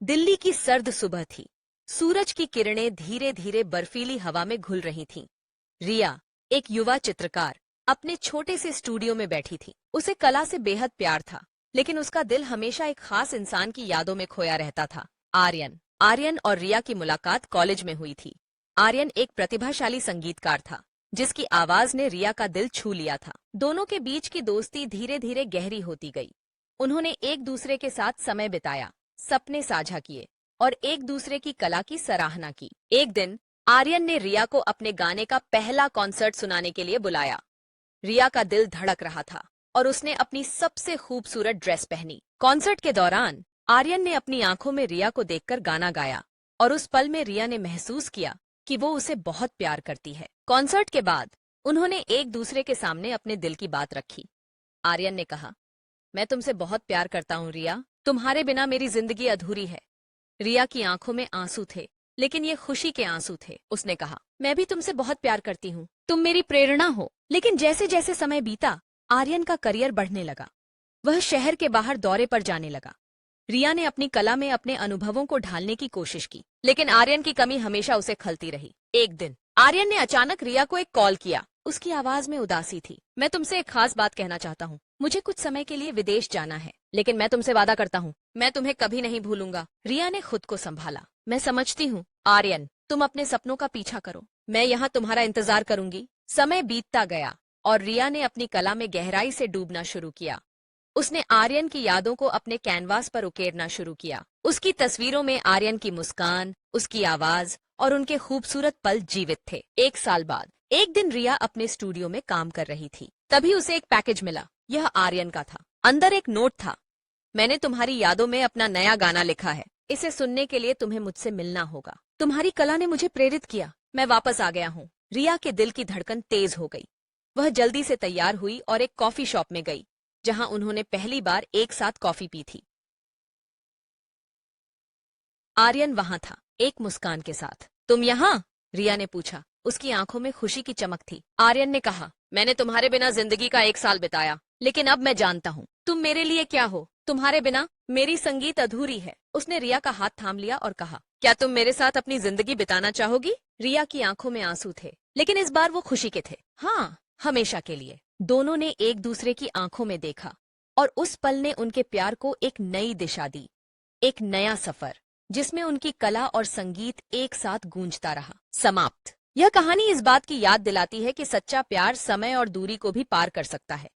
दिल्ली की सर्द सुबह थी। सूरज की किरणें धीरे धीरे बर्फीली हवा में घुल रही थीं। रिया, एक युवा चित्रकार, अपने छोटे से स्टूडियो में बैठी थी। उसे कला से बेहद प्यार था, लेकिन उसका दिल हमेशा एक खास इंसान की यादों में खोया रहता था, आर्यन। आर्यन और रिया की मुलाकात कॉलेज में हुई थी। आर्यन एक प्रतिभाशाली संगीतकार था, जिसकी आवाज ने रिया का दिल छू लिया था। दोनों के बीच की दोस्ती धीरे धीरे गहरी होती गई। उन्होंने एक दूसरे के साथ समय बिताया, सपने साझा किए और एक दूसरे की कला की सराहना की। एक दिन आर्यन ने रिया को अपने गाने का पहला कॉन्सर्ट सुनाने के लिए बुलाया। रिया का दिल धड़क रहा था और उसने अपनी सबसे खूबसूरत ड्रेस पहनी। कॉन्सर्ट के दौरान आर्यन ने अपनी आंखों में रिया को देखकर गाना गाया और उस पल में रिया ने महसूस किया कि वो उसे बहुत प्यार करती है। कॉन्सर्ट के बाद उन्होंने एक दूसरे के सामने अपने दिल की बात रखी। आर्यन ने कहा, मैं तुमसे बहुत प्यार करता हूँ रिया, तुम्हारे बिना मेरी जिंदगी अधूरी है। रिया की आंखों में आंसू थे, लेकिन ये खुशी के आंसू थे। उसने कहा, मैं भी तुमसे बहुत प्यार करती हूँ, तुम मेरी प्रेरणा हो। लेकिन जैसे जैसे समय बीता, आर्यन का करियर बढ़ने लगा। वह शहर के बाहर दौरे पर जाने लगा। रिया ने अपनी कला में अपने अनुभवों को ढालने की कोशिश की, लेकिन आर्यन की कमी हमेशा उसे खलती रही। एक दिन आर्यन ने अचानक रिया को एक कॉल किया। उसकी आवाज में उदासी थी। मैं तुमसे एक खास बात कहना चाहता हूँ। मुझे कुछ समय के लिए विदेश जाना है, लेकिन मैं तुमसे वादा करता हूँ, मैं तुम्हें कभी नहीं भूलूंगा। रिया ने खुद को संभाला। मैं समझती हूँ आर्यन, तुम अपने सपनों का पीछा करो, मैं यहाँ तुम्हारा इंतजार करूंगी। समय बीतता गया और रिया ने अपनी कला में गहराई से डूबना शुरू किया। उसने आर्यन की यादों को अपने कैनवास पर उकेरना शुरू किया। उसकी तस्वीरों में आर्यन की मुस्कान, उसकी आवाज और उनके खूबसूरत पल जीवित थे। एक साल बाद एक दिन रिया अपने स्टूडियो में काम कर रही थी। तभी उसे एक पैकेज मिला। यह आर्यन का था। अंदर एक नोट था। मैंने तुम्हारी यादों में अपना नया गाना लिखा है। इसे सुनने के लिए तुम्हें मुझसे मिलना होगा। तुम्हारी कला ने मुझे प्रेरित किया। मैं वापस आ गया हूँ। रिया के दिल की धड़कन तेज हो गई। वह जल्दी से तैयार हुई और एक कॉफी शॉप में गई, जहां उन्होंने पहली बार एक साथ कॉफी पी थी। आर्यन वहां था, एक मुस्कान के साथ। तुम यहाँ? रिया ने पूछा। उसकी आंखों में खुशी की चमक थी। आर्यन ने कहा, मैंने तुम्हारे बिना जिंदगी का एक साल बिताया, लेकिन अब मैं जानता हूँ तुम मेरे लिए क्या हो। तुम्हारे बिना मेरी संगीत अधूरी है। उसने रिया का हाथ थाम लिया और कहा, क्या तुम मेरे साथ अपनी जिंदगी बिताना चाहोगी? रिया की आंखों में आंसू थे, लेकिन इस बार वो खुशी के थे। हाँ, हमेशा के लिए। दोनों ने एक दूसरे की आंखों में देखा और उस पल ने उनके प्यार को एक नई दिशा दी। एक नया सफर, जिसमें उनकी कला और संगीत एक साथ गूंजता रहा। समाप्त। यह कहानी इस बात की याद दिलाती है कि सच्चा प्यार समय और दूरी को भी पार कर सकता है।